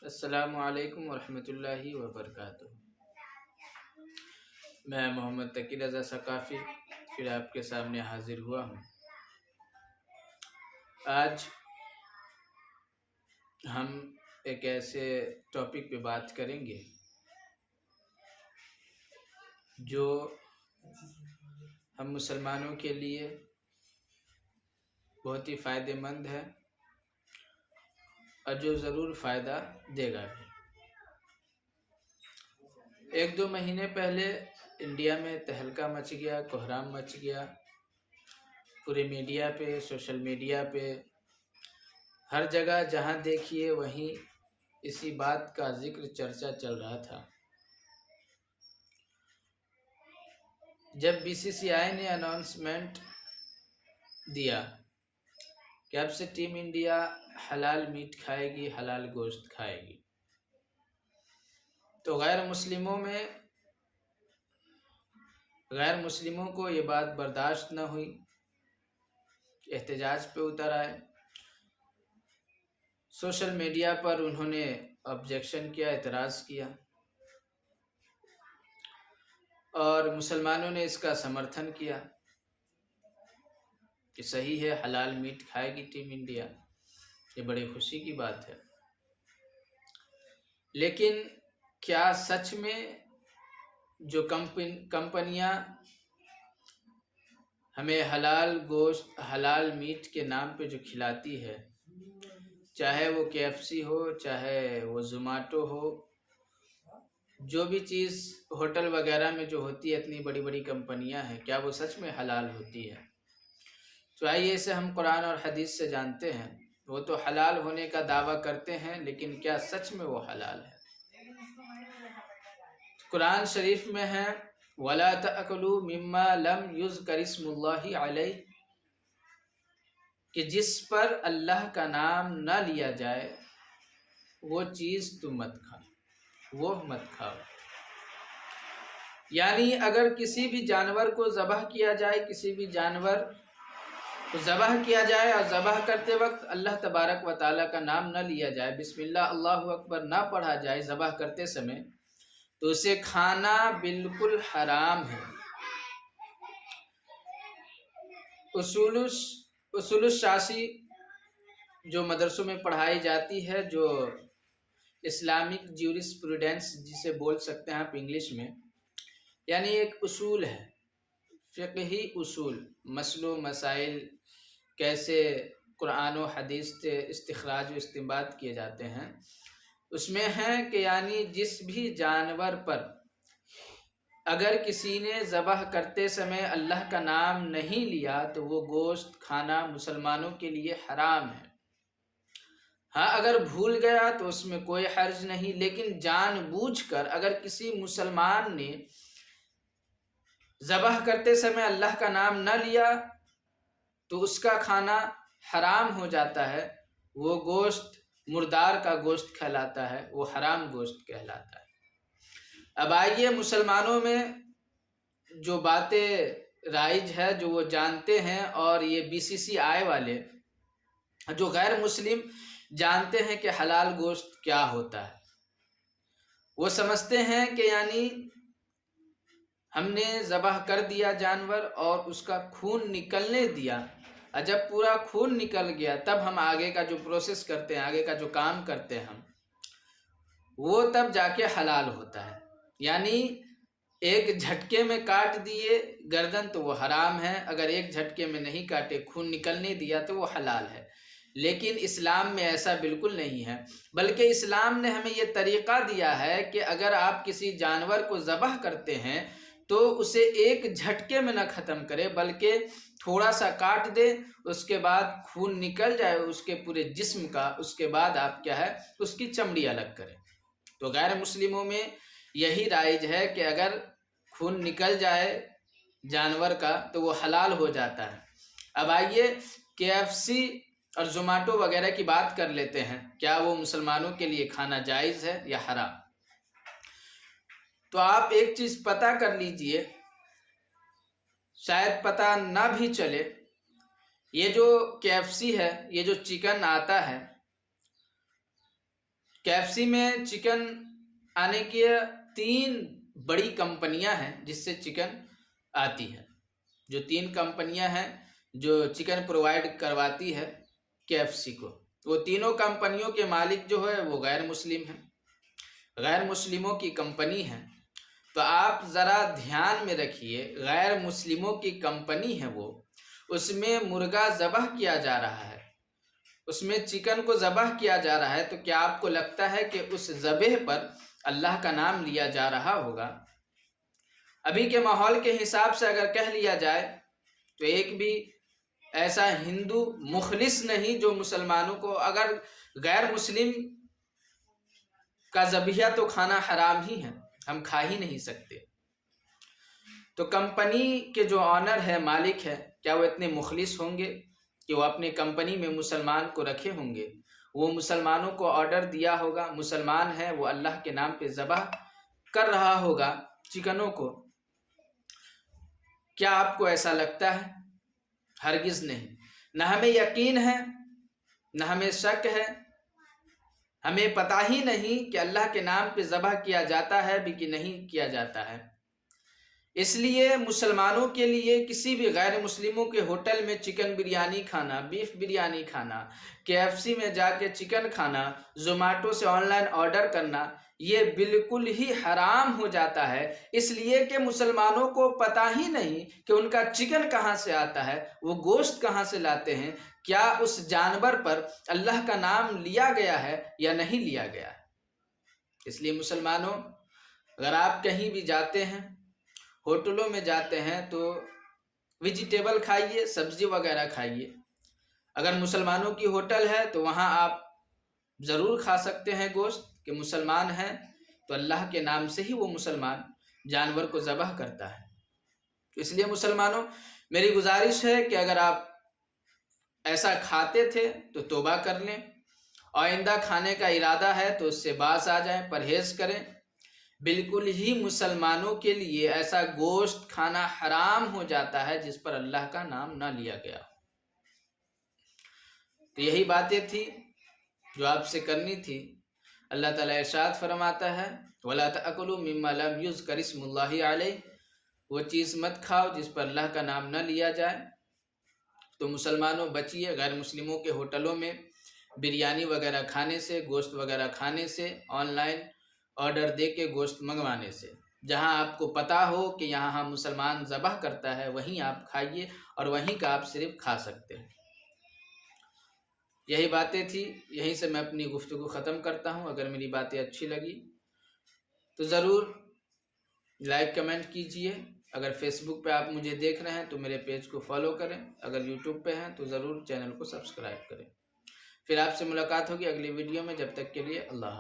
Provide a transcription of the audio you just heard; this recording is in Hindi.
अस्सलामु अलैकुम वरहमतुल्लाहि वबरकातुह। मैं मोहम्मद तकी रज़ा सकाफ़ी फिर आपके सामने हाजिर हुआ हूँ। आज हम एक ऐसे टॉपिक पे बात करेंगे जो हम मुसलमानों के लिए बहुत ही फ़ायदेमंद है और जो ज़रूर फ़ायदा देगा भी। 1-2 महीने पहले इंडिया में तहलका मच गया, कोहराम मच गया। पूरे मीडिया पे, सोशल मीडिया पे, हर जगह जहाँ देखिए वहीं इसी बात का जिक्र चर्चा चल रहा था। जब बीसीसीआई ने अनाउंसमेंट दिया कि अब से टीम इंडिया हलाल मीट खाएगी, हलाल गोश्त खाएगी, तो गैर मुस्लिमों को ये बात बर्दाश्त न हुई, एहतजाज पे उतर आए। सोशल मीडिया पर उन्होंने ऑब्जेक्शन किया, एतराज़ किया और मुसलमानों ने इसका समर्थन किया कि सही है, हलाल मीट खाएगी टीम इंडिया, ये बड़ी खुशी की बात है। लेकिन क्या सच में जो कंपनियां हमें हलाल गोश्त, हलाल मीट के नाम पे जो खिलाती है, चाहे वो KFC हो, चाहे वो ज़ोमैटो हो, जो भी चीज़ होटल वगैरह में जो होती है, इतनी बड़ी बड़ी कंपनियां हैं, क्या वो सच में हलाल होती है? तो आइए इसे हम कुरान और हदीस से जानते हैं। वो तो हलाल होने का दावा करते हैं, लेकिन क्या सच में वो हलाल है? कुरान शरीफ में है, वला तअकुलू मिम्मा लम युज़कर इस्मुल्लाहि अलैहि, कि जिस पर अल्लाह का नाम न लिया जाए वो चीज़ तुम मत खाओ, वो मत खाओ। यानी अगर किसी भी जानवर को ज़बह किया जाए, किसी भी जानवर को ज़बह किया जाए और ज़बह करते वक्त अल्लाह तबारक व ताला का नाम न लिया जाए, बिस्मिल्लाह अल्लाहु अकबर ना पढ़ा जाए ज़बह करते समय, तो उसे खाना बिल्कुल हराम है। उसूलुश शासी जो मदरसों में पढ़ाई जाती है, जो इस्लामिक ज्यूरिस्प्रूडेंस जिसे बोल सकते हैं आप इंग्लिश में, यानी एक उसूल है, फ़िक़ही उसूल, मसलो मसाइल कैसे कुरान और हदीस से इस्तिखराज व इस्तिंबात किए जाते हैं, उसमें है कि यानी जिस भी जानवर पर अगर किसी ने ज़बह करते समय अल्लाह का नाम नहीं लिया तो वो गोश्त खाना मुसलमानों के लिए हराम है। हाँ, अगर भूल गया तो उसमें कोई हर्ज नहीं, लेकिन जानबूझकर अगर किसी मुसलमान ने ज़बह करते समय अल्लाह का नाम न लिया तो उसका खाना हराम हो जाता है। वो गोश्त मुर्दार का गोश्त कहलाता है, वो हराम गोश्त कहलाता है। अब आइए, मुसलमानों में जो बातें राइज है, जो वो जानते हैं, और ये बीसीसीआई वाले जो गैर मुस्लिम जानते हैं कि हलाल गोश्त क्या होता है। वो समझते हैं कि यानी हमने ज़बह कर दिया जानवर और उसका खून निकलने दिया, और जब पूरा खून निकल गया तब हम आगे का जो प्रोसेस करते हैं, आगे का जो काम करते हैं हम, वो तब जाके हलाल होता है। यानी एक झटके में काट दिए गर्दन तो वो हराम है, अगर एक झटके में नहीं काटे, खून निकलने दिया तो वो हलाल है। लेकिन इस्लाम में ऐसा बिल्कुल नहीं है, बल्कि इस्लाम ने हमें ये तरीक़ा दिया है कि अगर आप किसी जानवर को ज़बह करते हैं तो उसे एक झटके में न ख़त्म करें, बल्कि थोड़ा सा काट दे, उसके बाद खून निकल जाए उसके पूरे जिस्म का, उसके बाद आप क्या है उसकी चमड़ी अलग करें। तो गैर मुस्लिमों में यही राइज है कि अगर खून निकल जाए जानवर का तो वो हलाल हो जाता है। अब आइए KFC और ज़ोमैटो वगैरह की बात कर लेते हैं, क्या वो मुसलमानों के लिए खाना जायज़ है या हराम? तो आप एक चीज़ पता कर लीजिए, शायद पता ना भी चले, ये जो KFC है, ये जो चिकन आता है, KFC में चिकन आने की 3 बड़ी कंपनियां हैं जिससे चिकन आती है। जो 3 कंपनियां हैं जो चिकन प्रोवाइड करवाती है KFC को, वो तीनों कंपनियों के मालिक जो है वो गैर मुस्लिम हैं, गैर मुस्लिमों की कंपनी है। तो आप ज़रा ध्यान में रखिए, गैर मुस्लिमों की कंपनी है वो, उसमें मुर्गा ज़बह किया जा रहा है, उसमें चिकन को ज़बह किया जा रहा है। तो क्या आपको लगता है कि उस ज़बह पर अल्लाह का नाम लिया जा रहा होगा? अभी के माहौल के हिसाब से अगर कह लिया जाए तो एक भी ऐसा हिंदू मुखलिस नहीं जो मुसलमानों को, अगर गैर मुस्लिम का ज़बिया तो खाना हराम ही है, हम खा ही नहीं सकते। तो कंपनी के जो ऑनर है, मालिक है, क्या वो इतने मुखलिस होंगे कि वो अपने कंपनी में मुसलमान को रखे होंगे? वो मुसलमानों को ऑर्डर दिया होगा, मुसलमान है वो अल्लाह के नाम पे ज़बह कर रहा होगा चिकनों को। क्या आपको ऐसा लगता है? हरगिज़ नहीं। न हमें यकीन है, न हमें शक है, हमें पता ही नहीं कि अल्लाह के नाम पे ज़बह किया जाता है भी कि नहीं किया जाता है। इसलिए मुसलमानों के लिए किसी भी गैर मुस्लिमों के होटल में चिकन बिरयानी खाना, बीफ बिरयानी खाना, KFC में जाके चिकन खाना, ज़ोमैटो से ऑनलाइन ऑर्डर करना, ये बिल्कुल ही हराम हो जाता है। इसलिए कि मुसलमानों को पता ही नहीं कि उनका चिकन कहाँ से आता है, वो गोश्त कहाँ से लाते हैं, क्या उस जानवर पर अल्लाह का नाम लिया गया है या नहीं लिया गया है। इसलिए मुसलमानों, अगर आप कहीं भी जाते हैं, होटलों में जाते हैं, तो वेजिटेबल खाइए, सब्जी वगैरह खाइए। अगर मुसलमानों की होटल है तो वहाँ आप ज़रूर खा सकते हैं गोश्त, कि मुसलमान हैं तो अल्लाह के नाम से ही वो मुसलमान जानवर को ज़बह करता है। इसलिए मुसलमानों, मेरी गुजारिश है कि अगर आप ऐसा खाते थे तो तौबा कर लें, आइंदा खाने का इरादा है तो उससे बाज आ जाएं, परहेज़ करें। बिल्कुल ही मुसलमानों के लिए ऐसा गोश्त खाना हराम हो जाता है जिस पर अल्लाह का नाम ना लिया गया। तो यही बातें थी जो आपसे करनी थी। अल्लाह ताला इरशाद फरमाता है, वला तअकुलू मिम्मा लम युज़कर इस्मुल्लाहि अलैहि, वो चीज़ मत खाओ जिस पर अल्लाह का नाम न लिया जाए। तो मुसलमानों, बचिए गैर मुस्लिमों के होटलों में बिरयानी वगैरह खाने से, गोश्त वगैरह खाने से, ऑनलाइन ऑर्डर दे के गोश्त मंगवाने से। जहां आपको पता हो कि यहाँ मुसलमान ज़बह करता है वहीं आप खाइए और वहीं का आप सिर्फ खा सकते हैं। यही बातें थी, यहीं से मैं अपनी गुफ्तगू ख़त्म करता हूँ। अगर मेरी बातें अच्छी लगी तो ज़रूर लाइक कमेंट कीजिए। अगर फेसबुक पे आप मुझे देख रहे हैं तो मेरे पेज को फॉलो करें, अगर यूट्यूब पे हैं तो ज़रूर चैनल को सब्सक्राइब करें। फिर आपसे मुलाकात होगी अगली वीडियो में। जब तक के लिए अल्लाह।